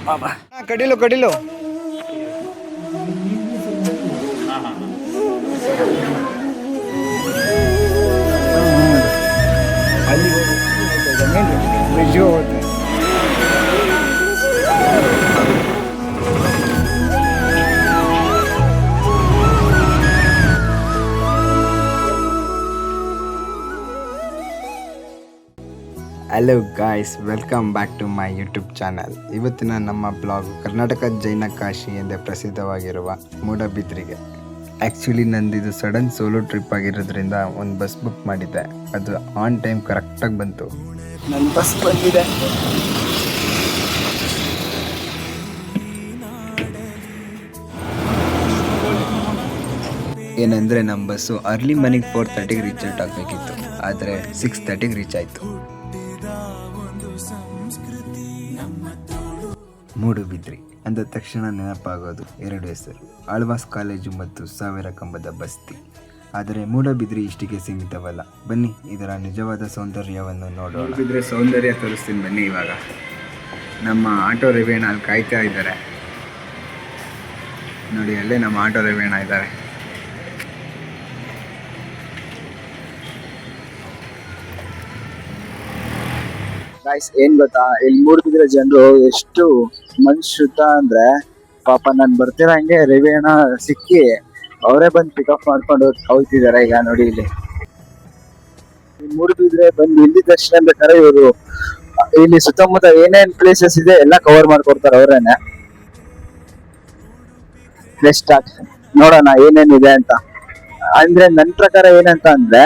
ಬಾಬಾ ಕಡಿಲು ಕಡಿಲು ಅಲ್ಲಿ ಬ್ರಿಡ್ಜ್ ಹೋಗುತ್ತೆ. Hello guys, welcome back to my YouTube channel. ಇವತ್ತಿನ ನಮ್ಮ ಬ್ಲಾಗ್ ಕರ್ನಾಟಕ ಜೈನ ಕಾಶಿ ಎಂದೇ ಪ್ರಸಿದ್ಧವಾಗಿರುವ ಮೂಡಬಿದ್ರಿಗೆ. ಆ್ಯಕ್ಚುಲಿ ನಂದಿದು ಸಡನ್ ಸೋಲೋ ಟ್ರಿಪ್ ಆಗಿರೋದ್ರಿಂದ ಒಂದು ಬಸ್ ಬುಕ್ ಮಾಡಿದ್ದೆ. ಅದು ಆನ್ ಟೈಮ್ ಕರೆಕ್ಟಾಗಿ ಬಂತು. ನನ್ನ ಬಸ್ ಬಂದಿದೆ. ಏನಂದರೆ ನಮ್ಮ ಬಸ್ಸು ಅರ್ಲಿ ಮಾರ್ನಿಂಗ್ 4:30ಗೆ ರೀಚ್ ಔಟ್ ಆಗಬೇಕಿತ್ತು, ಆದರೆ 6:30ಗೆ ರೀಚ್ ಆಯಿತು. ಮೂಡುಬಿದ್ರಿ ಅಂದ ತಕ್ಷಣ ನೆನಪಾಗೋದು ಎರಡು ಹೆಸರು, ಆಳ್ವಾಸ್ ಕಾಲೇಜು ಮತ್ತು ಸಾವಿರ ಕಂಬದ ಬಸ್ತಿ. ಆದರೆ ಮೂಡುಬಿದ್ರಿ ಇಷ್ಟಿಗೆ ಸೀಮಿತವಲ್ಲ. ಬನ್ನಿ ಇದರ ನಿಜವಾದ ಸೌಂದರ್ಯವನ್ನು ನೋಡೋಣ. ಮೂಡುಬಿದ್ರೆ ಸೌಂದರ್ಯ ತೋರಿಸ್ತೀನಿ ಬನ್ನಿ. ಇವಾಗ ನಮ್ಮ ಆಟೋ ರೇವಣ್ಣ ಅಲ್ಲಿ ಕಾಯ್ತಾ ಇದ್ದಾರೆ ನೋಡಿ, ಅಲ್ಲೇ ನಮ್ಮ ಆಟೋ ರೇವಣ್ಣ ಇದ್ದಾರೆ. ಏನ್ ಗೊತ್ತಾ, ಇಲ್ಲಿ ಮೂಡುಬಿದ್ರೆ ಜನರು ಎಷ್ಟು ಮನುಷ್ಯತ ಅಂದ್ರೆ, ಪಾಪ ನಾನು ಬರ್ತಿರಂಗೆ ರೇವಣ್ಣ ಸಿಕ್ಕಿ ಅವರೇ ಬಂದು ಪಿಕಪ್ ಮಾಡ್ಕೊಂಡು ಹೋಗ್ತಿದಾರೆ. ಈಗ ನೋಡಿ ಇಲ್ಲಿ ಮೂಡುಬಿದ್ರೆ ಬಂದು ಇಲ್ಲಿ ದರ್ಶನ ಬೇಕಾದ್ರೆ ಇವರು ಇಲ್ಲಿ ಸುತ್ತಮುತ್ತ ಏನೇನ್ ಪ್ಲೇಸಸ್ ಇದೆ ಎಲ್ಲ ಕವರ್ ಮಾಡ್ಕೊಡ್ತಾರೆ ಅವರೇನೆ. ಸ್ಟಾರ್ಟ್ ನೋಡೋಣ ಏನೇನಿದೆ ಅಂತ. ಅಂದ್ರೆ ನನ್ ಪ್ರಕಾರ ಏನಂತ ಅಂದ್ರೆ,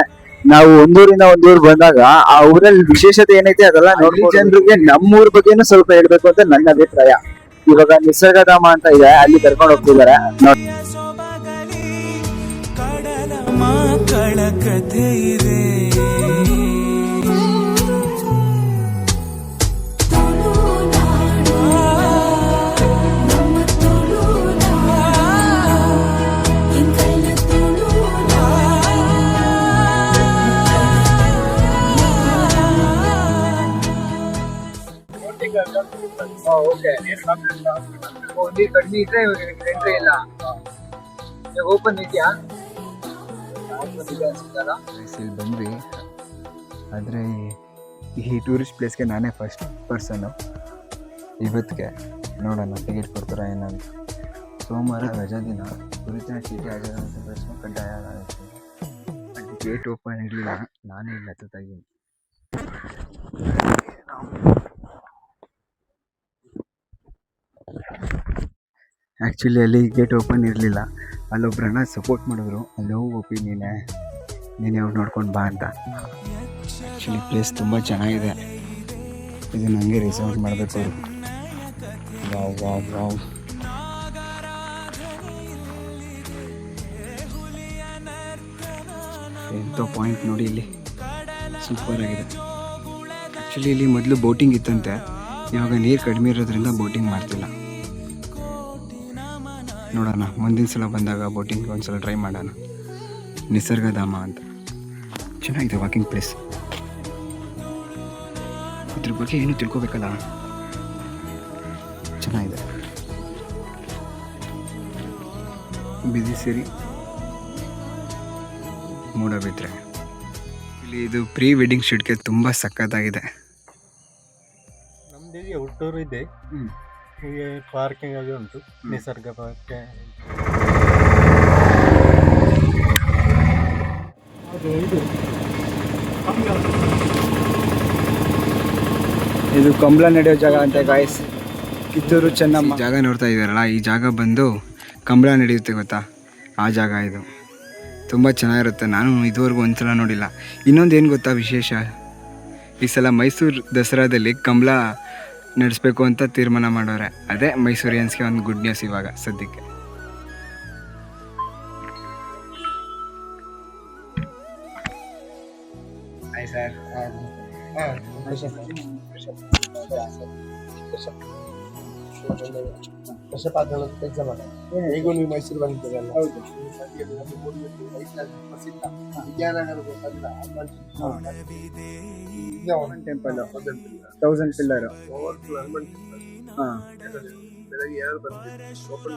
ನಾವು ಒಂದೂರಿಂದ ಒಂದೂರ್ ಬಂದಾಗ ಆ ಊರಲ್ಲಿ ವಿಶೇಷತೆ ಏನೈತೆ ಅದೆಲ್ಲ ನೋಡಿ ಜನರಿಗೆ ನಮ್ಮೂರ್ ಬಗ್ಗೆನೂ ಸ್ವಲ್ಪ ಹೇಳ್ಬೇಕು ಅಂತ ನನ್ನ ಅಭಿಪ್ರಾಯ. ಇವಾಗ ನಿಸರ್ಗಧಾಮ ಅಂತ ಇದೆ, ಅಲ್ಲಿ ಕರ್ಕೊಂಡು ಹೋಗ್ತಿದ್ದಾರೆ. ಕಡಿಮೆ ಇದ್ರೆ ಎಂಟ್ರಿ ಇಲ್ಲ, ಓಪನ್ ಇದೆಯಾ? ಇಲ್ಲಿ ಬಂದ್ವಿ, ಆದರೆ ಈ ಟೂರಿಸ್ಟ್ ಪ್ಲೇಸ್ಗೆ ನಾನೇ ಫಸ್ಟ್ ಪರ್ಸನ್ನು ಇವತ್ತಿಗೆ. ನೋಡೋಣ ಟಿಕೆಟ್ ಕೊಡ್ತಾರ ಏನಂತ. ಸೋಮವಾರ ರಜಾ ದಿನ, ಗುರುತಿನ ಚೀಟಿ ದರ್ಶನ ಕಡ್ಡಾಯ. ಅದು ಗೇಟ್ ಓಪನ್ ಇರಲಿಲ್ಲ, ನಾನೇ ಇಲ್ಲ ಹತ್ತಿದ್ದೀನಿ. ಆ್ಯಕ್ಚುಲಿ ಅಲ್ಲಿ ಗೇಟ್ ಓಪನ್ ಇರಲಿಲ್ಲ. ಅಲ್ಲೊಬ್ರನ್ನ ಸಪೋರ್ಟ್ ಮಾಡಿದ್ರು, ಅಲ್ಲಿ ಹೋಗಿ ನೀನು ಯಾವಾಗ ನೋಡ್ಕೊಂಡು ಬಾ ಅಂತ. ಆ್ಯಕ್ಚುಲಿ ಪ್ಲೇಸ್ ತುಂಬ ಚೆನ್ನಾಗಿದೆ. ಇದು ನನಗೆ ರಿಸರ್ವ್ ಮಾಡಬೇಕು ಅವರು. ವಾವ್ ವಾವ್ ವಾವ್, ಎಂಥ ಪಾಯಿಂಟ್ ನೋಡಿ, ಇಲ್ಲಿ ಸೂಪರ್ ಆಗಿದೆ. ಆ್ಯಕ್ಚುಲಿ ಇಲ್ಲಿ ಮೊದಲು ಬೋಟಿಂಗ್ ಇತ್ತಂತೆ, ಇವಾಗ ನೀರು ಕಡಿಮೆ ಇರೋದ್ರಿಂದ ಬೋಟಿಂಗ್ ಮಾಡ್ತಿಲ್ಲ. ನೋಡೋಣ ಮುಂದಿನ ಸಲ ಬಂದಾಗ ಬೋಟಿಂಗ್ ಒಂದ್ಸಲ ಟ್ರೈ ಮಾಡೋಣ. ನಿಸರ್ಗಧಾಮ ಅಂತ ಚೆನ್ನಾಗಿದೆ ವಾಕಿಂಗ್ ಪ್ಲೇಸ್. ಇದ್ರ ಬಗ್ಗೆ ಏನು ತಿಳ್ಕೊಬೇಕಲ್ಲ, ಚೆನ್ನಾಗಿದೆ. ಬಿದಿಸಿರಿ ಮೂಡಬಿದ್ರೆ. ಇಲ್ಲಿ ಇದು ಪ್ರೀ ವೆಡ್ಡಿಂಗ್ ಶೂಟ್ಗೆ ತುಂಬ ಸಖತ್ತಾಗಿದೆ. ನಮ್ದು ಹುಟ್ಟೂರು ಇದೆ, ಹೀಗೆ ಪಾರ್ಕಿಂಗ್ ಆಗಿ ಉಂಟು. ನಿಸರ್ಗ ಪಾರ್ಕ್ ಇದು ಕಂಬಳ ನಡೆಯೋ ಜಾಗ ಅಂತ ಗಾಯ್ಸ್. ಕಿತ್ತೂರು ಚೆನ್ನಮ್ಮ ಜಾಗ ನೋಡ್ತಾ ಇದ್ದಾರಲ್ಲ, ಈ ಜಾಗ ಬಂದು ಕಂಬಳ ನಡೆಯುತ್ತೆ ಗೊತ್ತಾ, ಆ ಜಾಗ ಇದು. ತುಂಬ ಚೆನ್ನಾಗಿರುತ್ತೆ. ನಾನು ಇದುವರೆಗೂ ಒಂದ್ಸಲ ನೋಡಿಲ್ಲ. ಇನ್ನೊಂದು ಏನು ಗೊತ್ತಾ ವಿಶೇಷ, ಈ ಸಲ ಮೈಸೂರು ದಸರಾದಲ್ಲಿ ಕಂಬಳ ನಡೆಸಬೇಕು ಅಂತ ತೀರ್ಮಾನ ಮಾಡೋರೆ. ಅದೇ ಮೈಸೂರಿಯನ್ಸ್ಗೆ ಒಂದು ಗುಡ್ ನ್ಯೂಸ್ ಇವಾಗ ಸದ್ಯಕ್ಕೆ. Hi sir. ಕೆಲಸ ಮಾಡ ಹೇಗೂ ನೀವು ಮೈಸೂರು ಬಂದಿದ್ದೀರಲ್ಲ. ಹೌದು, ವಿದ್ಯಾನಗರ ಟೆಂಪಲ್ 1000 ಪಿಲ್ಲರ್. ಹಾಂ ಬೆಳಗ್ಗೆ ಯಾರು ಬರ್ತೀವಿ ಓಪನ್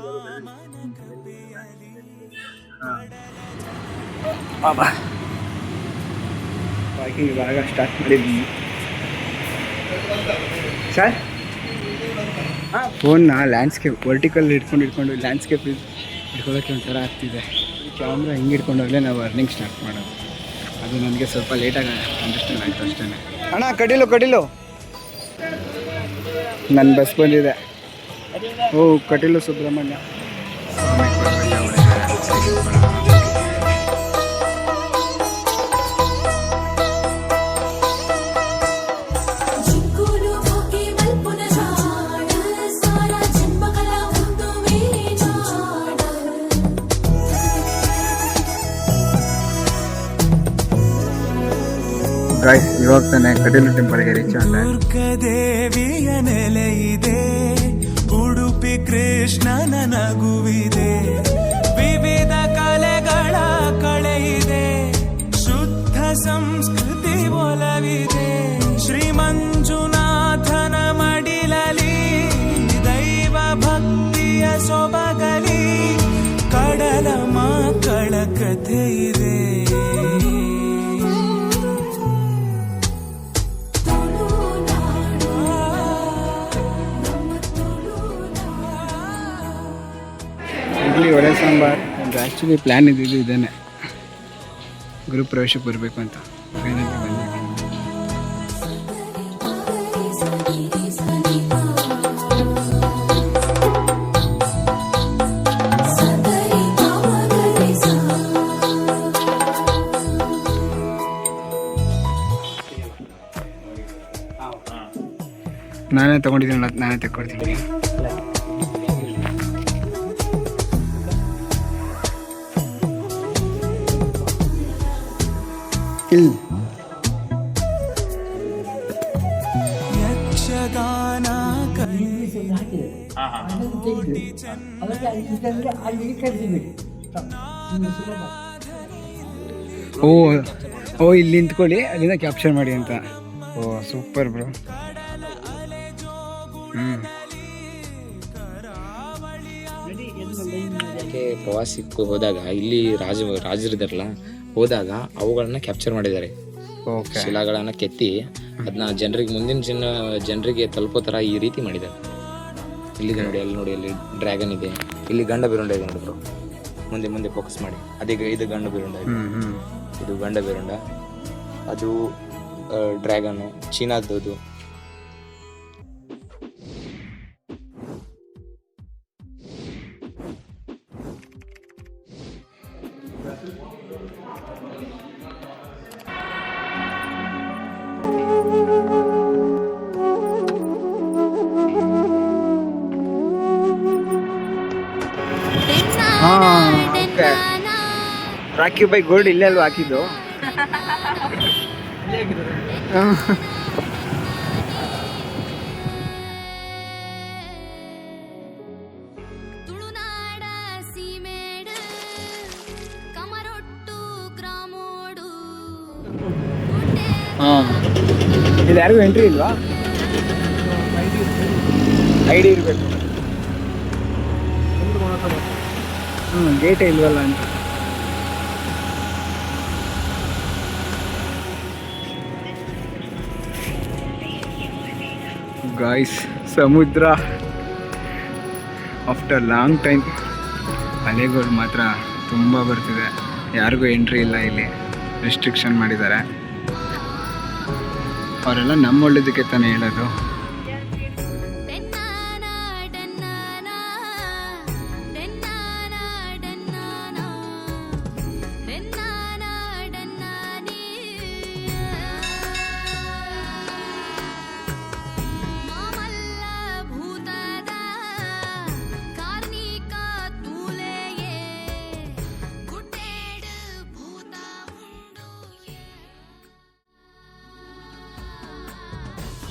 ಬಾಬಾ ವಾಕಿಂಗ್ ಇವಾಗ ಸ್ಟಾರ್ಟ್ ಮಾಡಿದ್ದೀನಿ ಸರ್. ಹಾಂ ಫೋನ್ನ ಲ್ಯಾಂಡ್ಸ್ಕೇಪ್ ವರ್ಟಿಕಲ್ ಹಿಡ್ಕೊಂಡು ಲ್ಯಾಂಡ್ಸ್ಕೇಪ್ ಹಿಡ್ಕೊಳ್ಳೋಕ್ಕೆ ಒಂಥರ ಆಗ್ತಿದೆ. ಕ್ಯಾಮ್ರಾ ಹಿಂಗೆ ಹಿಡ್ಕೊಂಡೋಗಲೇ ನಾವು ಅರ್ನಿಂಗ್ ಸ್ಟಾರ್ಟ್ ಮಾಡೋದು. ಅದು ನನಗೆ ಸ್ವಲ್ಪ ಲೇಟಾಗಿ ಅಂಡರ್ಸ್ಟ್ಯಾಂಡ್ ಆಯಿತು ಅಷ್ಟೇ. ಅಣ್ಣ ಕಟೀಲು ನನ್ನ ಬಸ್ ಬಂದಿದೆ. ಓ ಕಟೀಲು ಸುಬ್ರಹ್ಮಣ್ಯ ಗಾಯ್ಸ್ ಇವಾಗ ತಾನೆ ಕಟೀಲು ಟೆಂಪಲ್ಗೆ ರೀಚ್ ಆದ. ದೇವಿಯ ನೆಲೆ ಇದೆ, ಉಡುಪಿ ಕೃಷ್ಣನ ನಗುವಿದೆ, ವಿವಿಧ ಕಲೆಗಳ ಕಳೆ ಇದೆ, ಶುದ್ಧ ಸಂಸ್ಕೃತಿ ಒಲವಿದೆ. ಶ್ರೀ ಮಂಜುನಾಥನ ಮಡಿಲಲಿ ದೈವ ಭಕ್ತಿಯ ಸೊಬಗಲಿ ಕಡಲ ಮಕ್ಕಳ ಕಥೆ ಇದೆ. ಇಡ್ಲಿ ವಡೆ ಸಾಂಬಾರ್ ಒಂದು ಆ್ಯಕ್ಚುಲಿ ಪ್ಲ್ಯಾನ್ ಇದ್ದಿದ್ದು ಇದೇನೆ, ಗೃಹಪ್ರವೇಶಕ್ಕೆ ಬರಬೇಕು ಅಂತ. ಫೈನಲಿ ಬಂದಿದ್ದೀನಿ. ನಾನೇ ತೊಗೊಂಡಿದ್ದೀನಿ, ನಾನೇ ತಗೊಳ್ತೀನಿ. ಯಕ್ಷಗಾನ ಓ ಇಲ್ಲಿ ನಿಂತ್ಕೊಳ್ಳಿ, ಅಲ್ಲಿಂದ ಕ್ಯಾಪ್ಚರ್ ಮಾಡಿ ಅಂತ. ಓ ಸೂಪರ್ ಬ್ರೋ. ಪ್ರವಾಸಕ್ಕೆ ಹೋದಾಗ ಇಲ್ಲಿ ರಾಜರಿದಾರಲ್ಲ ಹೋದಾಗ ಅವುಗಳನ್ನ ಕ್ಯಾಪ್ಚರ್ ಮಾಡಿದ್ದಾರೆ. ಶಿಲಾಗಳನ್ನ ಕೆತ್ತಿ ಅದನ್ನ ಜನರಿಗೆ ತಲುಪೋ ತರ ಈ ರೀತಿ ಮಾಡಿದ್ದಾರೆ. ಇಲ್ಲಿದೆ ನೋಡಿ, ಅಲ್ಲಿ ನೋಡಿ, ಅಲ್ಲಿ ಡ್ರ್ಯಾಗನ್ ಇದೆ, ಇಲ್ಲಿ ಗಂಡ ಬೀರುಂಡ ಇದೆ ನೋಡಿ ಬ್ರೋ. ಮುಂದೆ ಫೋಕಸ್ ಮಾಡಿ. ಅದೀಗ ಇದು ಗಂಡ ಬೀರುಂಡ ಇದೆ, ಇದು ಗಂಡ ಬೀರುಂಡ, ಅದು ಡ್ರ್ಯಾಗನ್ನು ಚೀನಾದ್ದು. ರಾಕಿ ಬೈ ಗೋಲ್ಡ್ ಇಲ್ಲೇ ಅಲ್ವಾ ಹಾಕಿದ್ದು? ಇದು ಯಾರಿಗೂ ಎಂಟ್ರಿ ಇಲ್ವಾ? ಐಡಿ ಇರಬೇಕು. ಗೇಟೇ ಇಲ್ವಲ್ಲ ಅಂತ. ಗಾಯ್ಸ್ ಸಮುದ್ರ ಆಫ್ಟರ್ ಲಾಂಗ್ ಟೈಮ್. ಅಲೆಗಳು ಮಾತ್ರ ತುಂಬ ಬರ್ತಿದೆ. ಯಾರಿಗೂ ಎಂಟ್ರಿ ಇಲ್ಲ, ಇಲ್ಲಿ ರೆಸ್ಟ್ರಿಕ್ಷನ್ ಮಾಡಿದ್ದಾರೆ. ಅವರೆಲ್ಲ ನಮ್ಮ ಒಳ್ಳೇದಕ್ಕೆ ತಾನೇ ಹೇಳೋದು.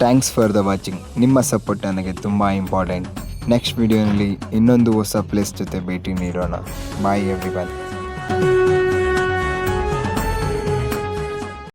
Thanks for the watching. ನಿಮ್ಮ ಸಪೋರ್ಟ್ ನನಗೆ ತುಂಬ ಇಂಪಾರ್ಟೆಂಟ್. ನೆಕ್ಸ್ಟ್ ವಿಡಿಯೋನಲ್ಲಿ ಇನ್ನೊಂದು ಹೊಸ ಪ್ಲೇಸ್ ಜೊತೆ ಭೇಟಿ ನೀಡೋಣ. ಬಾಯ್ ಎವ್ರಿವನ್.